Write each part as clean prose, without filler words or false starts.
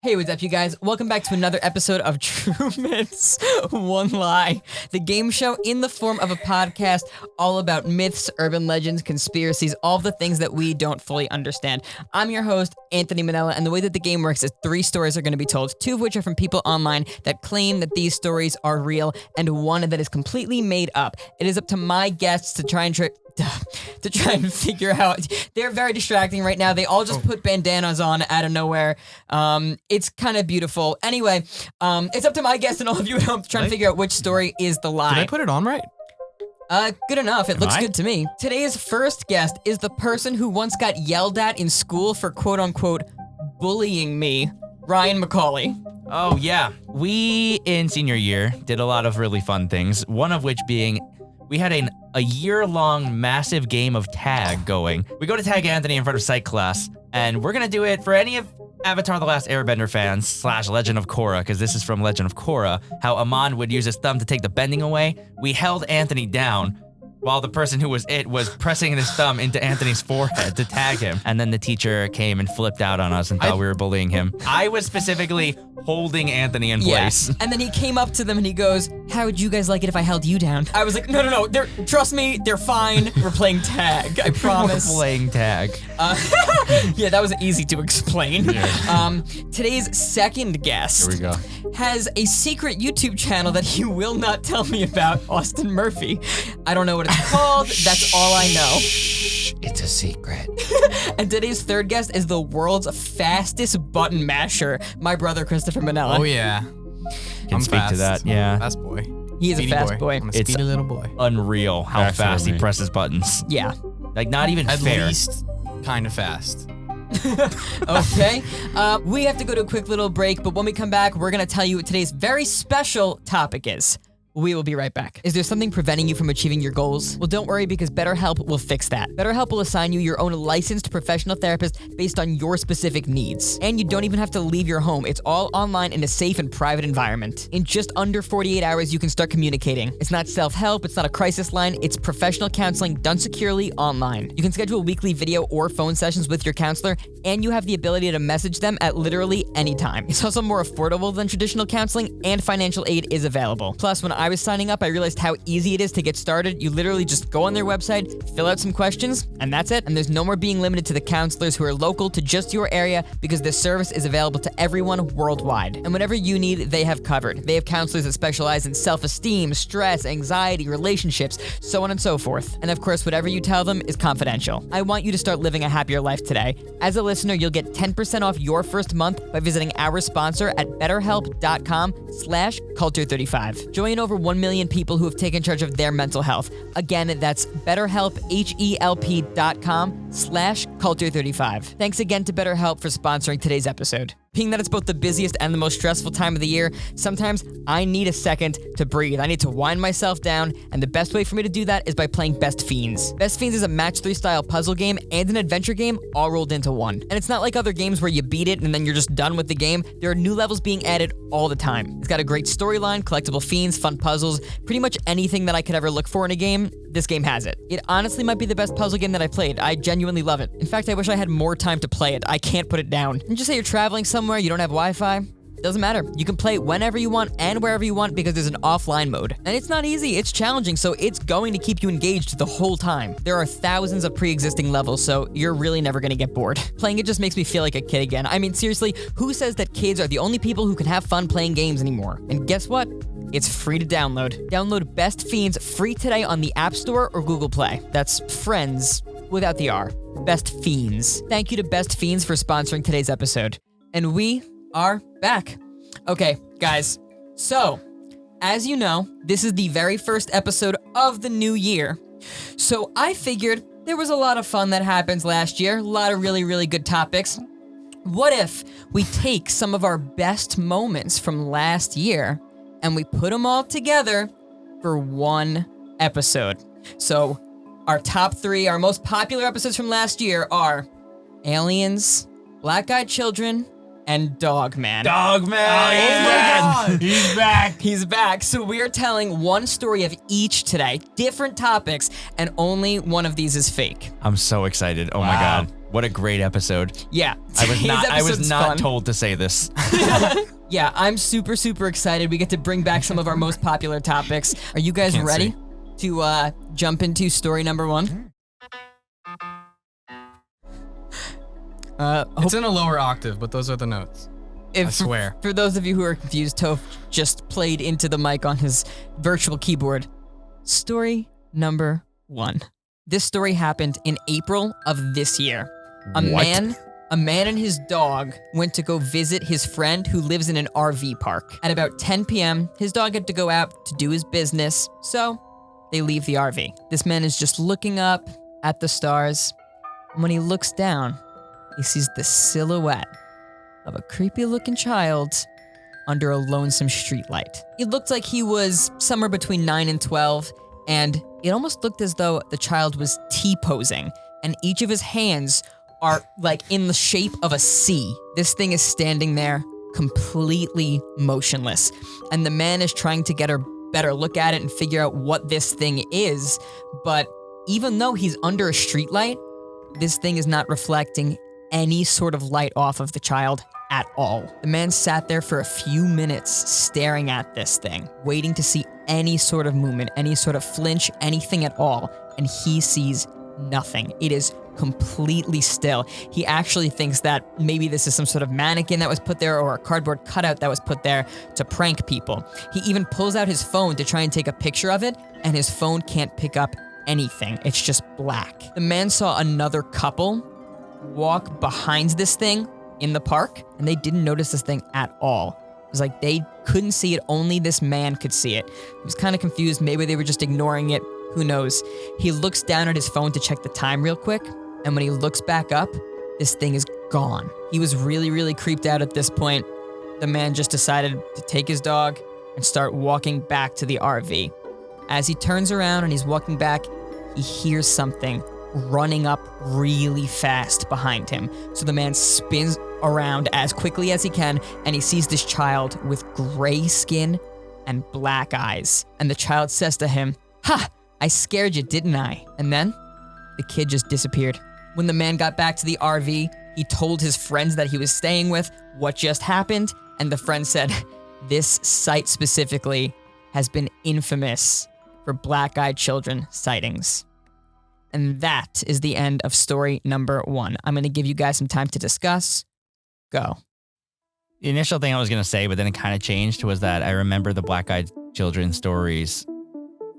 Hey, what's up, you guys? Welcome back to another episode of True Myths, One Lie, the game show in the form of a podcast all about myths, urban legends, conspiracies, all the things that we don't fully understand. I'm your host, Anthony Manella, and the way that the game works is 3 stories are going to be told, 2 of which are from people online that claim that these stories are real, and 1 that is completely made up. It is up to my guests to try and figure out. They're very distracting right now. They all just put bandanas on out of nowhere. It's kind of beautiful. Anyway, it's up to my guests and all of you at home to try and figure out which story is the lie. Did I put it on right? Good enough. It looks good to me. Today's first guest is the person who once got yelled at in school for quote-unquote bullying me, Ryan McCauley. Oh, yeah. We, in senior year, did a lot of really fun things, one of which being we had a year-long massive game of tag going. We go to tag Anthony in front of psych class, and we're gonna do it for any of Avatar: The Last Airbender fans / Legend of Korra, because this is from Legend of Korra, how Amon would use his thumb to take the bending away. We held Anthony down while the person who was pressing his thumb into Anthony's forehead to tag him. And then the teacher came and flipped out on us and thought we were bullying him. I was specifically holding Anthony in place. And then he came up to them and he goes, "How would you guys like it if I held you down?" I was like, no, trust me, they're fine. We're playing tag, I promise. We're playing tag. Yeah, that was easy to explain. Yeah. Today's second guest Here we go. has a secret YouTube channel that he will not tell me about, Austin Murphy. I don't know what it's called, that's all I know. Shh, it's a secret. And today's third guest is the world's fastest button masher, my brother Christopher Manella. Oh yeah. Can speak to that, yeah. Fast boy. He is a fast boy. I'm a speedy little boy. Unreal how fast he presses buttons. Yeah. Like, not even At fair. least kind of fast. Okay. We have to go to a quick little break, but when we come back, we're going to tell you what today's very special topic is. We will be right back. Is there something preventing you from achieving your goals? Well, don't worry, because BetterHelp will fix that. BetterHelp will assign you your own licensed professional therapist based on your specific needs. And you don't even have to leave your home. It's all online in a safe and private environment. In just under 48 hours, you can start communicating. It's not self-help, it's not a crisis line, it's professional counseling done securely online. You can schedule weekly video or phone sessions with your counselor, and you have the ability to message them at literally any time. It's also more affordable than traditional counseling, and financial aid is available. Plus, when I was signing up, I realized how easy it is to get started. You literally just go on their website, fill out some questions, and that's it. And there's no more being limited to the counselors who are local to just your area, because this service is available to everyone worldwide. And whatever you need, they have covered. They have counselors that specialize in self-esteem, stress, anxiety, relationships, so on and so forth. And of course, whatever you tell them is confidential. I want you to start living a happier life today. As a listener, you'll get 10% off your first month by visiting our sponsor at betterhelp.com/culture35. Join over 1 million people who have taken charge of their mental health. Again, that's BetterHelp, HELP.com/culture35. Thanks again to BetterHelp for sponsoring today's episode. Being that it's both the busiest and the most stressful time of the year, sometimes I need a second to breathe. I need to wind myself down, and the best way for me to do that is by playing Best Fiends. Best Fiends is a match 3 style puzzle game and an adventure game all rolled into one. And it's not like other games where you beat it and then you're just done with the game. There are new levels being added all the time. It's got a great storyline, collectible fiends, fun puzzles, pretty much anything that I could ever look for in a game, this game has it. It honestly might be the best puzzle game that I've played. I genuinely love it. In fact, I wish I had more time to play it. I can't put it down. And just say you're traveling somewhere, you don't have Wi-Fi, doesn't matter. You can play it whenever you want and wherever you want, because there's an offline mode. And it's not easy, it's challenging, so it's going to keep you engaged the whole time. There are thousands of pre-existing levels, so you're really never gonna get bored. Playing it just makes me feel like a kid again. I mean, seriously, who says that kids are the only people who can have fun playing games anymore? And guess what? It's free to download. Download Best Fiends free today on the App Store or Google Play. That's friends without the R. Best Fiends. Thank you to Best Fiends for sponsoring today's episode. And we are back. Okay, guys. So, as you know, this is the very first episode of the new year. So I figured there was a lot of fun that happens last year, a lot of really, really good topics. What if we take some of our best moments from last year and we put them all together for one episode? So our top 3, our most popular episodes from last year are Aliens, Black-Eyed Children, and Dogmen. Dogmen! He's back. He's back. So we are telling one story of each today, different topics, and only one of these is fake. I'm so excited. Oh my God. What a great episode. Yeah. I was today's not episode's fun. told to say this. Yeah, I'm super, super excited. We get to bring back some of our most popular topics. Are you guys ready to jump into story number 1? It's in a lower octave, but those are the notes. I swear. For those of you who are confused, Toph just played into the mic on his virtual keyboard. Story number 1. This story happened in April of this year. A man and his dog went to go visit his friend who lives in an RV park. At about 10 p.m., his dog had to go out to do his business, so they leave the RV. This man is just looking up at the stars, and when he looks down, he sees the silhouette of a creepy-looking child under a lonesome streetlight. It looked like he was somewhere between 9 and 12, and it almost looked as though the child was T-posing, and each of his hands are like in the shape of a C. This thing is standing there completely motionless, and the man is trying to get a better look at it and figure out what this thing is, but even though he's under a streetlight, this thing is not reflecting any sort of light off of the child at all. The man sat there for a few minutes staring at this thing, waiting to see any sort of movement, any sort of flinch, anything at all, and he sees nothing. It is completely still. He actually thinks that maybe this is some sort of mannequin that was put there or a cardboard cutout that was put there to prank people. He even pulls out his phone to try and take a picture of it, and his phone can't pick up anything. It's just black. The man saw another couple walk behind this thing in the park, and they didn't notice this thing at all. It was like they couldn't see it, only this man could see it. He was kind of confused. Maybe they were just ignoring it. Who knows? He looks down at his phone to check the time real quick, and when he looks back up, this thing is gone. He was really, really creeped out at this point. The man just decided to take his dog and start walking back to the RV. As he turns around and he's walking back, he hears something running up really fast behind him. So the man spins around as quickly as he can, and he sees this child with gray skin and black eyes. And the child says to him, "Ha! I scared you, didn't I?" And then the kid just disappeared. When the man got back to the RV, he told his friends that he was staying with what just happened, and the friend said, "This site specifically has been infamous for black-eyed children sightings." And that is the end of story number 1. I'm going to give you guys some time to discuss. Go. The initial thing I was going to say, but then it kind of changed, was that I remember the black-eyed children stories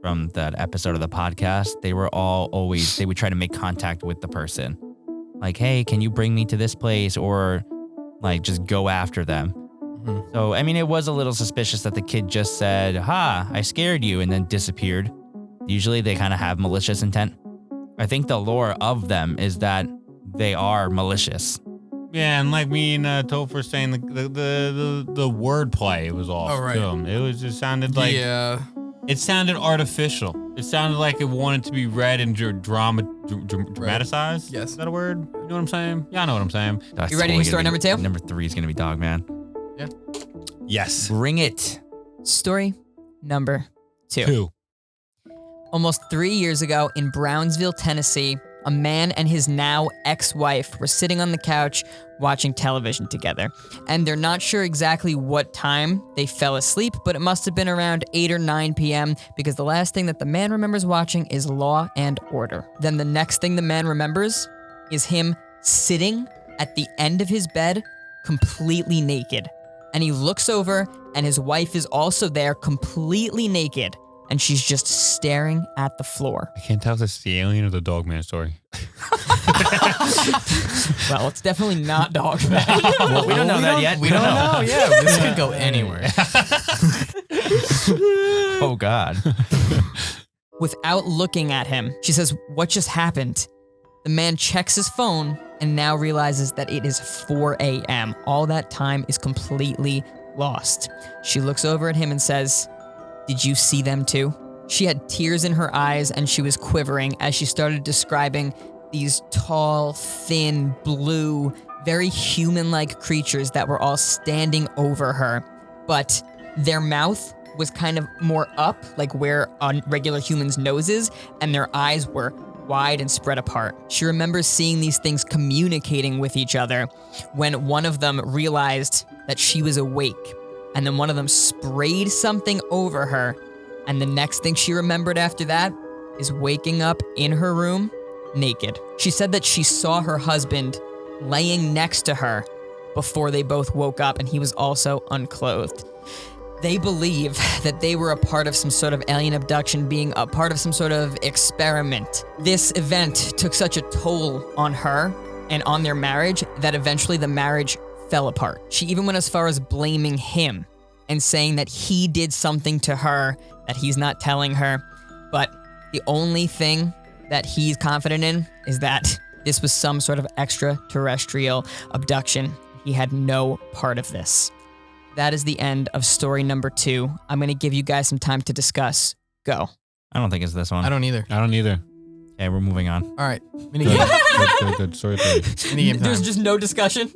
from that episode of the podcast. They were all always, they would try to make contact with the person. Like, hey, can you bring me to this place? Or like just go after them. Mm-hmm. So, I mean, it was a little suspicious that the kid just said, "Ha, I scared you," and then disappeared. Usually they kind of have malicious intent. I think the lore of them is that they are malicious. Yeah, and like me and Toph were saying, the wordplay was off too. It was just sounded like it sounded artificial. It sounded like it wanted to be read and dramatized. Yes, is that a word? You know what I'm saying? Yeah, I know what I'm saying. That's you ready to story number 2? Number 3 is gonna be Dogman. Yeah. Yes. Bring it. Story number 2. Almost 3 years ago in Brownsville, Tennessee, a man and his now ex-wife were sitting on the couch watching television together. And they're not sure exactly what time they fell asleep, but it must have been around 8 or 9 p.m. because the last thing that the man remembers watching is Law and Order. Then the next thing the man remembers is him sitting at the end of his bed, completely naked. And he looks over, and his wife is also there, completely naked. And she's just staring at the floor. I can't tell if it's the alien or the Dogman story. Well, it's definitely not Dogman. Well, we don't know that yet. We don't know. Yeah, this could go anywhere. Oh, God. Without looking at him, she says, "What just happened?" The man checks his phone and now realizes that it is 4 a.m. All that time is completely lost. She looks over at him and says, "Did you see them too?" She had tears in her eyes and she was quivering as she started describing these tall, thin, blue, very human-like creatures that were all standing over her. But their mouth was kind of more up, like where a regular human's nose is, and their eyes were wide and spread apart. She remembers seeing these things communicating with each other when one of them realized that she was awake, and then one of them sprayed something over her, and the next thing she remembered after that is waking up in her room naked. She said that she saw her husband laying next to her before they both woke up, and he was also unclothed. They believe that they were a part of some sort of alien abduction, being a part of some sort of experiment. This event took such a toll on her and on their marriage that eventually the marriage fell apart. She even went as far as blaming him and saying that he did something to her that he's not telling her. But the only thing that he's confident in is that this was some sort of extraterrestrial abduction. He had no part of this. That is the end of story number 2. I'm going to give you guys some time to discuss. Go. I don't think it's this one. I don't either. Okay, we're moving on. All right. Minigame. Good. Story 3. Minigame time. There's just no discussion?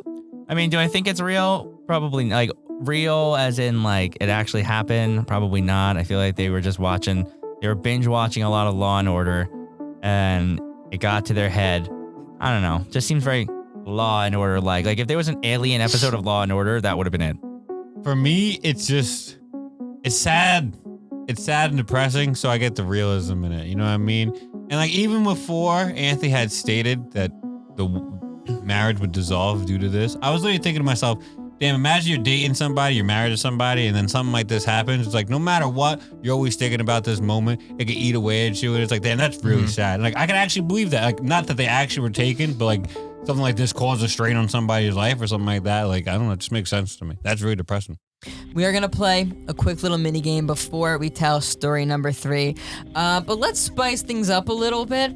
I mean, do I think it's real? Probably, like, real as in, like, it actually happened? Probably not. I feel like they were just watching, they were binge watching a lot of Law and Order, and it got to their head. I don't know. Just seems very Law and Order like. Like, if there was an alien episode of Law and Order, that would have been it. For me, it's sad. It's sad and depressing, so I get the realism in it. You know what I mean? And like even before Anthony had stated that the marriage would dissolve due to this, I was literally thinking to myself, damn, imagine you're dating somebody, you're married to somebody, and then something like this happens. It's like, no matter what, you're always thinking about this moment. It could eat away at you, and it's like, damn, that's really sad. And like, I can actually believe that. Like, not that they actually were taken, but like something like this caused a strain on somebody's life or something like that. Like, I don't know, it just makes sense to me. That's really depressing. We are going to play a quick little mini game before we tell story number 3. But let's spice things up a little bit.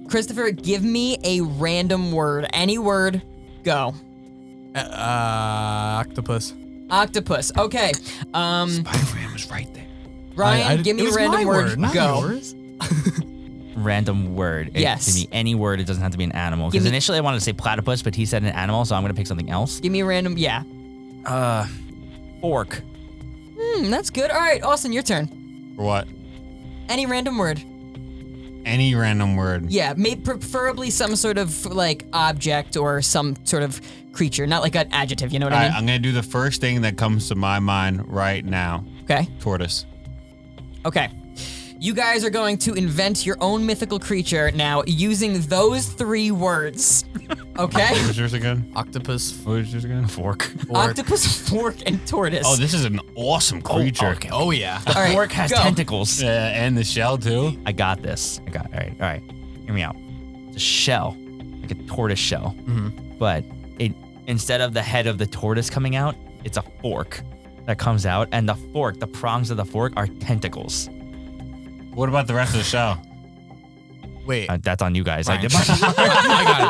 Christopher, give me a random word. Any word, go. Octopus. Octopus. Okay. Spider-Man was right there. Ryan, give me a random word. Go. Random word. Yes. It can be any word. It doesn't have to be an animal. Because initially I wanted to say platypus, but he said an animal, so I'm going to pick something else. Give me a random, yeah. Fork. That's good. All right, Austin, your turn. For what? Any random word. Any random word. Yeah, preferably some sort of like object or some sort of creature, not like an adjective, you know what I mean? I'm going to do the first thing that comes to my mind right now. Okay. Tortoise. Okay. You guys are going to invent your own mythical creature now using those 3 words. Okay? What was yours again? Octopus. What was yours again? Fork. Octopus, fork, and tortoise. Oh, this is an awesome creature. Okay. Oh, yeah. The All right, fork has go. tentacles. And the shell too. I got this. All right. Hear me out. It's a shell, like a tortoise shell. But instead of the head of the tortoise coming out, it's a fork that comes out, and the prongs of the fork are tentacles. What about the rest of the shell? Wait. That's on you guys. I Ryan. did my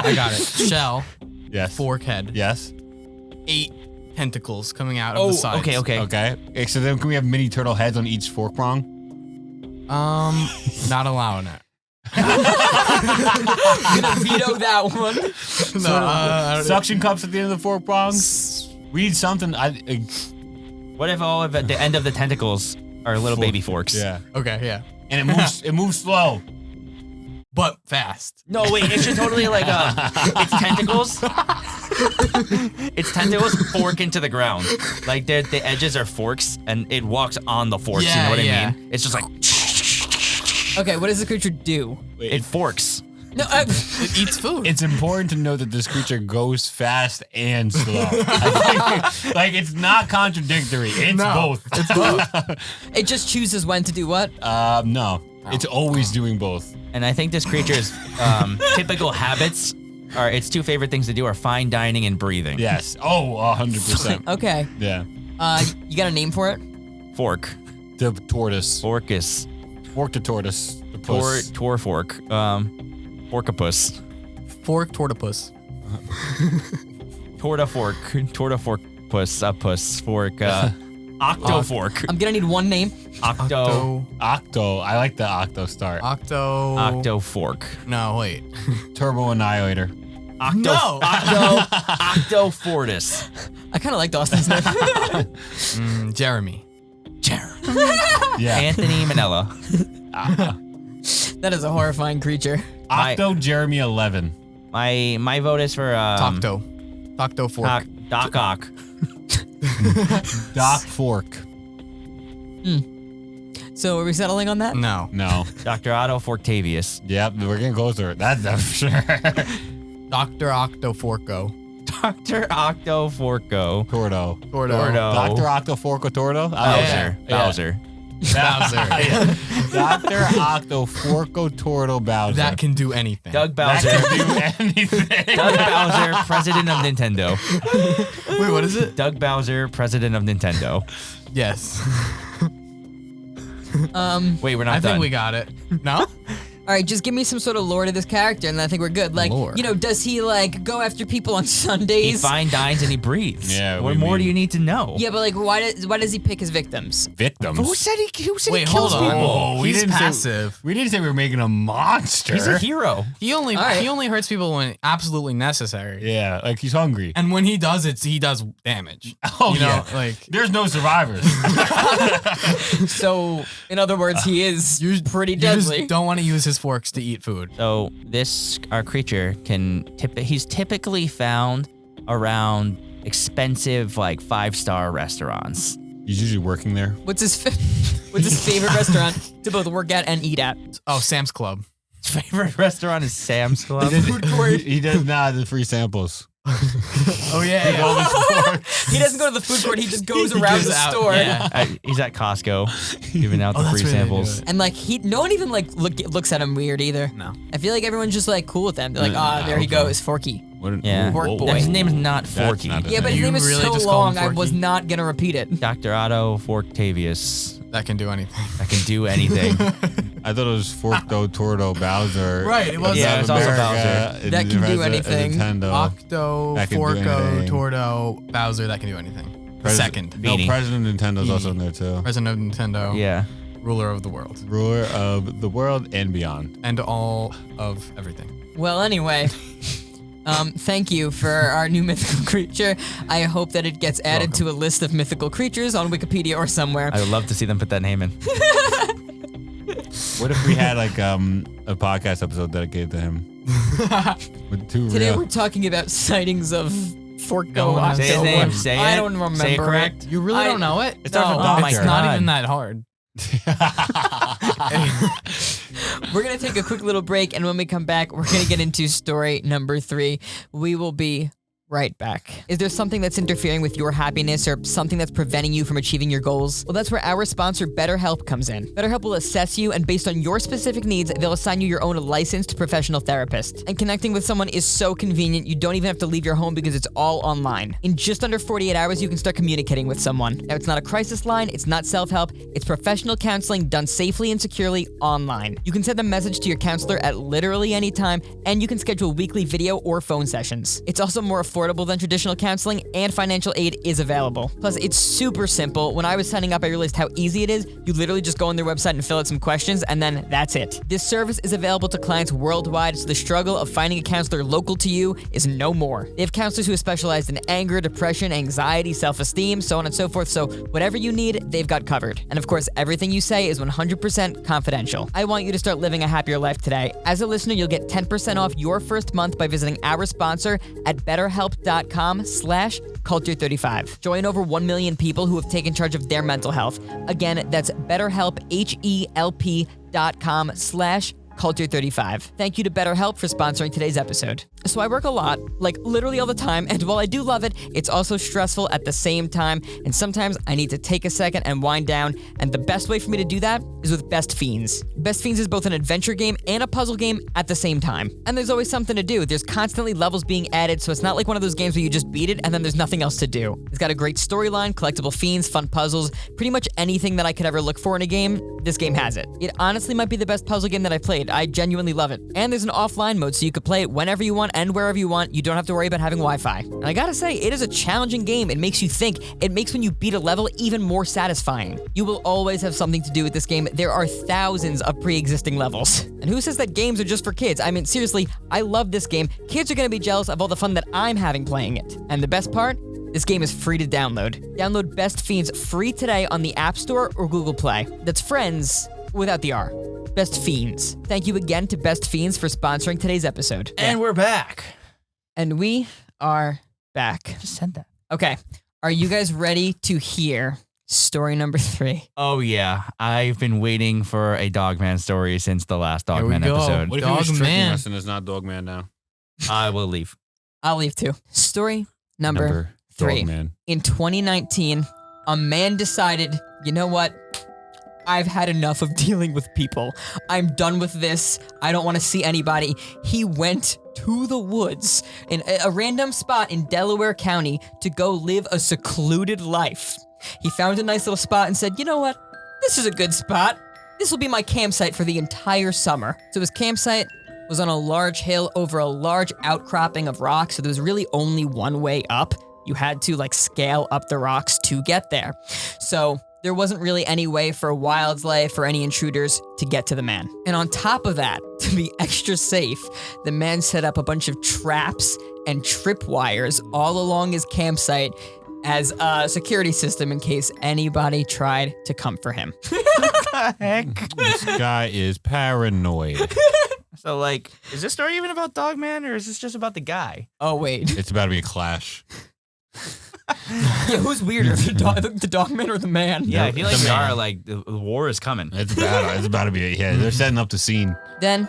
I got it. Shell. Yes. Fork head. Yes. 8 tentacles coming out of the sides. Okay. So then can we have mini turtle heads on each fork prong? Not allowing it. Gonna veto that one. No. Suction cups at the end of the fork prongs. We need something. What if all of the end of the tentacles are little baby forks? Yeah. Okay, yeah. And it moves slow. But fast. No, wait, it should totally like it's tentacles. It's tentacles fork into the ground. Like the edges are forks and it walks on the forks, you know what I mean? It's just like Okay, what does the creature do? it forks. No, It eats food. It's important to know that this creature goes fast and slow. I think, like, it's not contradictory. It's both. It's both. it just chooses when to do what? No. It's always doing both. And I think this creature's typical habits are its 2 favorite things to do are fine dining and breathing. Yes. Oh, 100%. Okay. Yeah. You got a name for it? Fork. The tortoise. Forkus. Fork the tortoise. The puss. Tor fork. Forkapus. Fork tortopus. Torta fork puss, puss fork, octo fork. I'm gonna need one name. Octo I like the octo start. Octo fork. No, wait. Turbo Annihilator. Octo Fortis. I kind of like Austin's name. Jeremy. Yeah. Anthony Manella. That is a horrifying creature. Octo Jeremy 11. My vote is for Tocto fork. Doc Ock. Doc Fork. So are we settling on that? No. No. Dr. Otto Fortavius. Yep, we're getting closer. That's for sure. Dr. Octo Forco. Dr. Octo Forco. Tordo. Tordo. Dr. Octo Forco Tordo? Bowser. Bowser. Dr. Octo Forco Tordo Bowser. That can do anything. Doug Bowser. That can do anything. Doug Bowser, president of Nintendo. Wait, what is it? Doug Bowser, president of Nintendo. Yes. Wait, we're not I done. think we got it. No? All right, just give me some sort of lore to this character, and I think we're good. Like, Lore. does he like go after people on He Sundays? fine dines and he breathes. Yeah, What we more mean- do you need to know? Yeah, but like, why does he pick his victims? Victims. Who said he kills Wait, hold on. people? Oh, we he's didn't say- passive. We didn't say we were making a monster. He's a hero. He only All right. he only hurts people when absolutely necessary. Yeah, like he's hungry. And when he does it, he does damage. Oh, you know, yeah. like There's no survivors. So, in other words, he is pretty you deadly. just don't want to use his forks to eat food. So our creature he's typically found around expensive like 5-star restaurants. He's usually working there. What's his favorite restaurant to both work at and eat at? Oh, Sam's Club. His favorite restaurant is Sam's Club. He does not the free samples. Oh yeah. He doesn't go to the food court. He just goes around goes the out, store. yeah. He's at Costco giving out the that's free where they do samples. it. And like no one even like looks at him weird either. No. I feel like everyone's just like cool with them. They're like, there he okay. goes, Forky. What, Yeah. Work boy. His name is not That's Forky. not his Yeah, but his You name is really so just call him long, I was Forky? not gonna repeat it. Dr. Otto Fortavius. That can do anything. That can do anything. I thought it was Forkdo Tordo Bowser. Right, it was- Yeah, it's also America, Bowser. That can do anything. Nintendo. Octo, That can do Forco, anything. Tordo, Bowser, that can do anything. Second. No, Beanie. President of Nintendo's also in there too. President of Nintendo. Yeah. Ruler of the world. Ruler of the world and beyond. And all of everything. Well, anyway, thank you for our new mythical creature. I hope that it gets added to a list of mythical creatures on Wikipedia or somewhere. I would love to see them put that name in. What if we had like a podcast episode dedicated to him? With two Today real. we're talking about sightings of Forko. No one has Octo. Say his name, say I it. don't remember Say it it. correct. You really I- don't know it? It starts with Oh my It's Doctor. not God. even that hard. We're going to take a quick little break, and when we come back, we're going to get into story number 3. We will be right back. Is there something that's interfering with your happiness or something that's preventing you from achieving your goals? Well, that's where our sponsor, BetterHelp, comes in. BetterHelp will assess you, and based on your specific needs, they'll assign you your own licensed professional therapist. And connecting with someone is so convenient, you don't even have to leave your home because it's all online. In just under 48 hours, you can start communicating with someone. Now, it's not a crisis line, it's not self-help, it's professional counseling done safely and securely online. You can send a message to your counselor at literally any time, and you can schedule weekly video or phone sessions. It's also more affordable than traditional counseling, and financial aid is available. Plus, it's super simple. When I was signing up, I realized how easy it is. You literally just go on their website and fill out some questions, and then that's it. This service is available to clients worldwide, so the struggle of finding a counselor local to you is no more. They have counselors who have specialized in anger, depression, anxiety, self-esteem, so on and so forth, so whatever you need, they've got covered. And of course, everything you say is 100% confidential. I want you to start living a happier life today. As a listener, you'll get 10% off your first month by visiting our sponsor at betterhelp.com/culture35. Join over 1 million people who have taken charge of their mental health. Again, that's BetterHelp, HELP.com/culture35. Thank you to BetterHelp for sponsoring today's episode. So I work a lot, like literally all the time, and while I do love it, it's also stressful at the same time, and sometimes I need to take a second and wind down, and the best way for me to do that is with Best Fiends. Best Fiends is both an adventure game and a puzzle game at the same time. And there's always something to do. There's constantly levels being added, so it's not like one of those games where you just beat it and then there's nothing else to do. It's got a great storyline, collectible fiends, fun puzzles, pretty much anything that I could ever look for in a game, this game has it. It honestly might be the best puzzle game that I've played. I genuinely love it. And there's an offline mode, so you could play it whenever you want and wherever you want. You don't have to worry about having Wi-Fi. And I gotta say, it is a challenging game. It makes you think. It makes when you beat a level even more satisfying. You will always have something to do with this game. There are thousands of pre-existing levels. And who says that games are just for kids? I mean, seriously, I love this game. Kids are gonna be jealous of all the fun that I'm having playing it. And the best part? This game is free to download. Download Best Fiends free today on the App Store or Google Play. That's friends without the R. Best Fiends. Thank you again to Best Fiends for sponsoring today's episode. And we're back. And we are back. Just said that. Okay. Are you guys ready to hear story number 3? Oh, yeah. I've been waiting for a Dogman story since the last Here we Dogman go. episode. What if he was tricking Dogman. us and it's not Dogman now? I will leave. I'll leave too. Story number 3. Dogman. In 2019, a man decided, you know what? I've had enough of dealing with people. I'm done with this. I don't want to see anybody. He went to the woods in a random spot in Delaware County to go live a secluded life. He found a nice little spot and said, you know what? This is a good spot. This will be my campsite for the entire summer. So his campsite was on a large hill over a large outcropping of rocks, so there was really only one way up. You had to scale up the rocks to get there. So there wasn't really any way for wildlife or any intruders to get to the man. And on top of that, to be extra safe, the man set up a bunch of traps and tripwires all along his campsite as a security system in case anybody tried to come for him. What the heck? This guy is paranoid. So, is this story even about Dogman, or is this just about the guy? Oh, wait. It's about to be a clash. Yeah, who's weirder, the dogman or the man? Yeah, I feel like The we man. are, the war is coming. It's bad. It's about to be. Yeah, they're setting up the scene. Then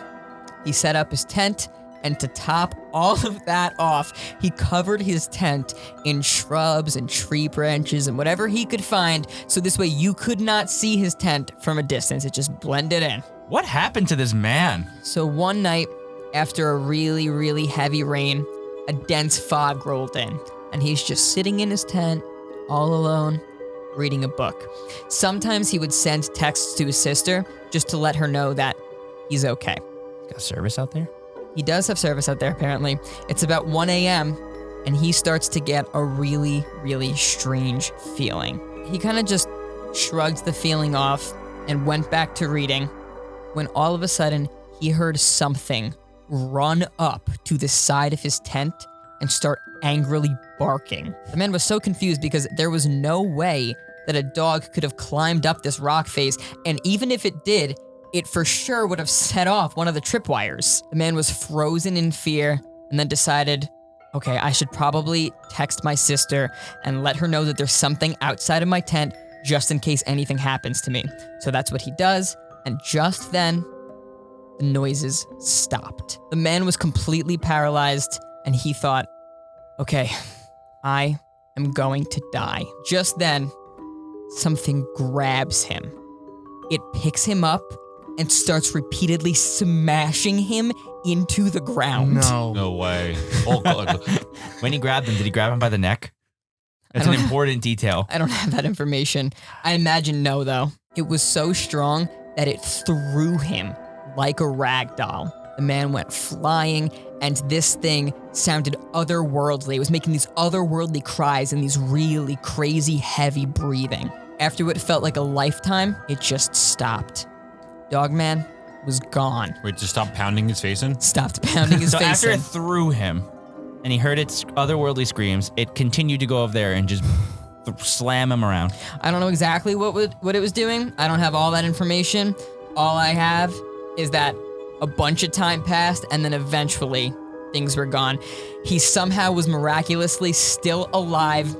he set up his tent, and to top all of that off, he covered his tent in shrubs and tree branches and whatever he could find, so this way you could not see his tent from a distance. It just blended in. What happened to this man? So one night, after a really, really heavy rain, a dense fog rolled in, and he's just sitting in his tent, all alone, reading a book. Sometimes he would send texts to his sister just to let her know that he's okay. Got service out there? He does have service out there, apparently. It's about 1 a.m., and he starts to get a really, really strange feeling. He kind of just shrugged the feeling off and went back to reading, when all of a sudden, he heard something run up to the side of his tent and start angrily barking. The man was so confused because there was no way that a dog could have climbed up this rock face, and even if it did, it for sure would have set off one of the tripwires. The man was frozen in fear and then decided, okay, I should probably text my sister and let her know that there's something outside of my tent just in case anything happens to me. So that's what he does, and just then, the noises stopped. The man was completely paralyzed, and he thought, okay, I am going to die. Just then, something grabs him. It picks him up and starts repeatedly smashing him into the ground. No way. Oh, God. When he grabbed him, did he grab him by the neck? That's an important detail. I don't have that information. I imagine no, though. It was so strong that it threw him like a rag doll. The man went flying, and this thing sounded otherworldly. It was making these otherworldly cries and these really crazy, heavy breathing. After what felt like a lifetime, it just stopped. Dogman was gone. Wait, just stop pounding his face in? Stopped pounding his So face after in. it threw him, and he heard its otherworldly screams, it continued to go over there and just slam him around. I don't know exactly what it was doing. I don't have all that information. All I have is that a bunch of time passed, and then eventually things were gone. He somehow was miraculously still alive.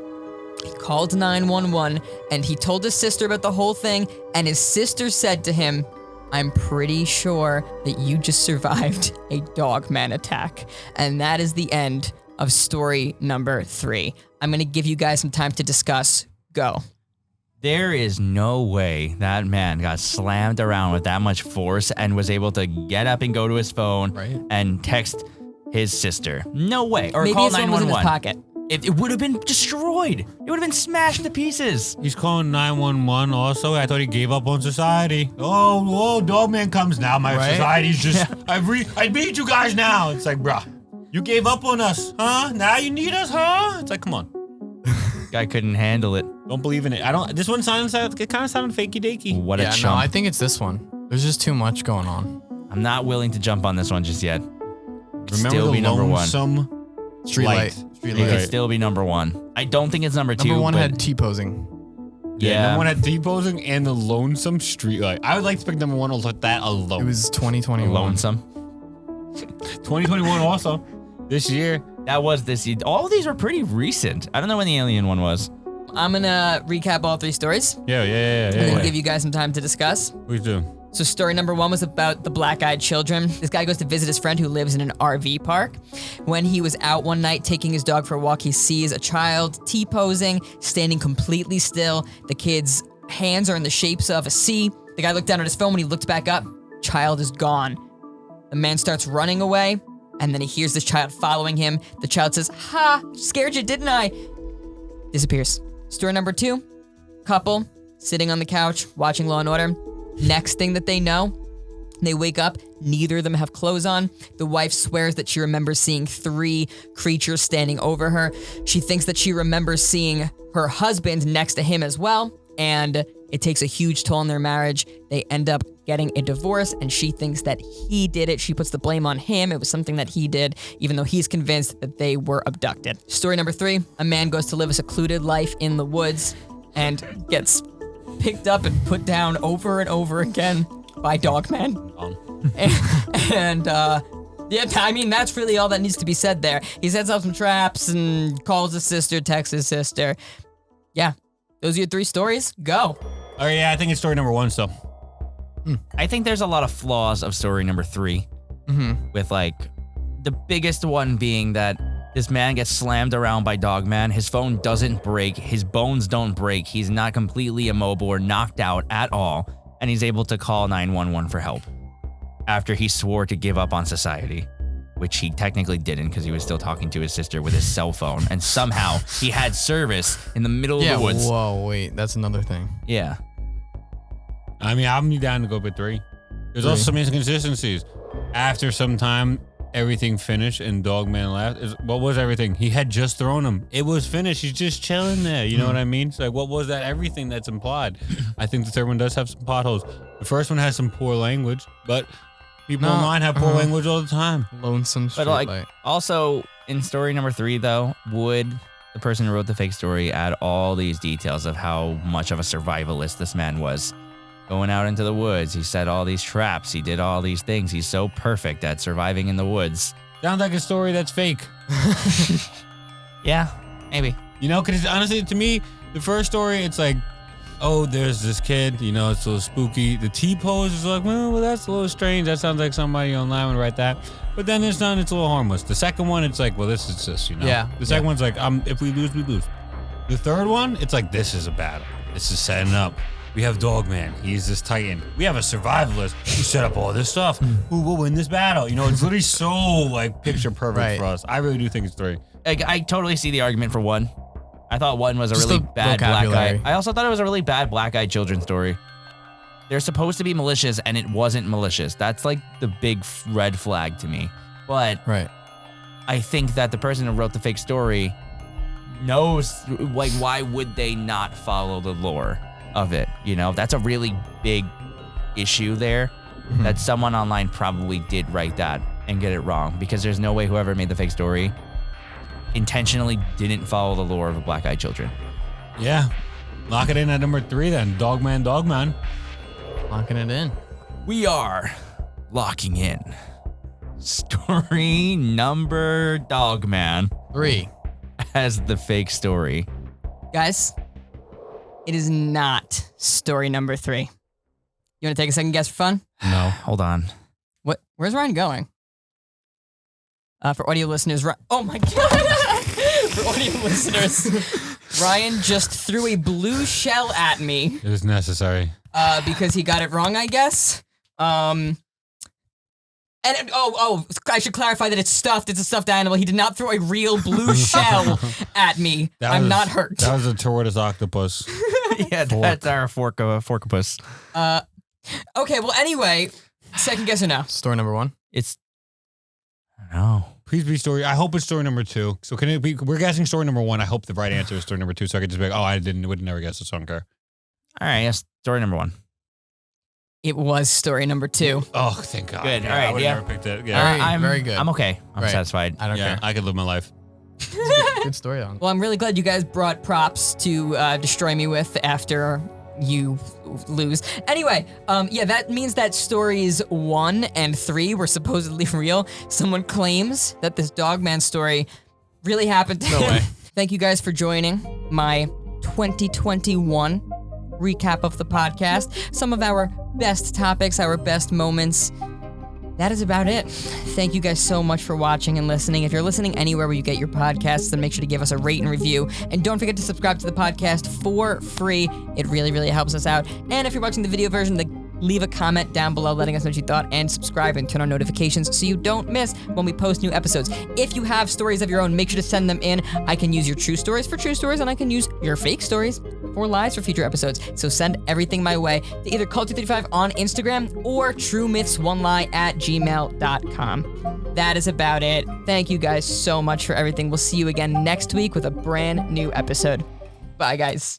He called 911, and he told his sister about the whole thing, and his sister said to him, I'm pretty sure that you just survived a dogman attack. And that is the end of story number 3. I'm going to give you guys some time to discuss. Go. There is no way that man got slammed around with that much force and was able to get up and go to his phone and text his sister. No way. Or Maybe call his phone was in his 911. pocket. It would have been destroyed. It would have been smashed to pieces. He's calling 911 also. I thought he gave up on society. Oh, Dogman comes now. My society's just, I beat you guys now. It's like, bruh, you gave up on us, huh? Now you need us, huh? It's like, come on. Guy couldn't handle it. Don't believe in it. This one it kind of sounded fakey dakey. What a Yeah, chump. no, I think it's this one. There's just too much going on. I'm not willing to jump on this one just yet. Could Remember still the be number 1. lonesome Street light. It could still be number 1. I don't think it's number 2. Number 1 but had T-posing. Yeah. Number one had T-posing and the lonesome streetlight. I would like to pick number one with that alone. It was 2021. Lonesome. 2021 also. This year. That was this year. All of these were pretty recent. I don't know when the alien one was. I'm gonna recap all 3 stories. Yeah. And then give you guys some time to discuss. Please do. So story number 1 was about the black-eyed children. This guy goes to visit his friend who lives in an RV park. When he was out one night taking his dog for a walk, he sees a child T-posing, standing completely still. The kid's hands are in the shapes of a C. The guy looked down at his phone. When he looked back up, child is gone. The man starts running away, and then he hears this child following him. The child says, "Ha, scared you, didn't I?" Disappears. Story number 2, couple sitting on the couch watching Law & Order. Next thing that they know, they wake up, neither of them have clothes on. The wife swears that she remembers seeing 3 creatures standing over her. She thinks that she remembers seeing her husband next to him as well, and it takes a huge toll on their marriage. They end up getting a divorce, and she thinks that he did it. She puts the blame on him. It was something that he did, even though he's convinced that they were abducted. Story number 3, a man goes to live a secluded life in the woods and gets picked up and put down over and over again by Dogmen. Yeah, I mean, that's really all that needs to be said there. He sets up some traps and calls his sister, texts his sister. Yeah, those are your 3 stories. Go. Oh yeah, I think it's story number 1 still. I think there's a lot of flaws of story number 3. With like the biggest one being that this man gets slammed around by Dogman. His phone doesn't break. His bones don't break. He's not completely immobile or knocked out at all. And he's able to call 911 for help after he swore to give up on society, which he technically didn't because he was still talking to his sister with his cell phone. And somehow he had service in the middle of the woods. Whoa, wait, that's another thing. Yeah. I mean, I'm down to go with 3. There's also some inconsistencies. After some time, everything finished and Dogman left. What was everything? He had just thrown him. It was finished. He's just chilling there. You know what I mean? It's like, what was that? Everything that's implied. I think the third one does have some potholes. The first one has some poor language, but people online have poor language all the time. Lonesome But like, also in story number 3, though, would the person who wrote the fake story add all these details of how much of a survivalist this man was? Going out into the woods, he set all these traps, he did all these things. He's so perfect at surviving in the woods. Sounds like a story that's fake. Yeah, maybe. You know, because honestly, to me, the first story, it's like, oh, there's this kid, you know, it's a little spooky. The T-pose is like, well, that's a little strange. That sounds like somebody online would write that. But then there's none, it's a little harmless. The second one, it's like, well, this is just, you know. Yeah. The second one's like, if we lose, we lose. The third one, it's like, this is a battle. This is setting up. We have Dogman. He's this titan. We have a survivalist who set up all this stuff. Who will win this battle? You know, it's literally so like picture perfect for us. I really do think it's 3. I totally see the argument for 1. I thought 1 was a Just really the bad black vocabulary. eye. I also thought it was a really bad black-eyed children story. They're supposed to be malicious, and it wasn't malicious. That's like the big red flag to me. But I think that the person who wrote the fake story knows, like, why would they not follow the lore of it? You know, that's a really big issue there. That someone online probably did write that and get it wrong, because there's no way whoever made the fake story intentionally didn't follow the lore of the black-eyed children. Yeah. Lock it in at number 3 then. Dogman. Locking it in. We are locking in story number Dogman 3 as the fake story. Guys, it is not story number 3. You want to take a second guess for fun? No. Hold on. What? Where's Ryan going? For audio listeners, oh my God! For audio listeners, Ryan just threw a blue shell at me. It was necessary. Because he got it wrong, I guess. I should clarify that it's stuffed. It's a stuffed animal. He did not throw a real blue shell at me. I'm not hurt. That was a tortoise octopus. Yeah, that's our forkopus. Okay, well, anyway, second guess or no? Story number 1. It's, I don't know. Please be story. I hope it's story number 2. So can it be? We're guessing story number 1. I hope the right answer is story number 2. So I could just be like, oh, would never guess this. I don't care. All right, yes, story number 1. It was story number 2. Oh, thank God. Good. Yeah, All right. I would yeah. never picked it. Yeah. I'm very good. I'm okay. I'm satisfied. I don't care. I could live my life. Good story on. Well, I'm really glad you guys brought props to destroy me with after you lose. Anyway, yeah, that means that stories 1 and 3 were supposedly real. Someone claims that this Dogman story really happened to him. way. Thank you guys for joining my 2021 recap of the podcast. Some of our best topics, our best moments. That is about it. Thank you guys so much for watching and listening. If you're listening anywhere where you get your podcasts, then make sure to give us a rate and review. And don't forget to subscribe to the podcast for free. It really, really helps us out. And if you're watching the video version, leave a comment down below letting us know what you thought, and subscribe and turn on notifications so you don't miss when we post new episodes. If you have stories of your own, make sure to send them in. I can use your true stories for true stories, and I can use your fake stories for lies for future episodes. So send everything my way to either Cult235 on Instagram or truemythsonelie@gmail.com. That is about it. Thank you guys so much for everything. We'll see you again next week with a brand new episode. Bye, guys.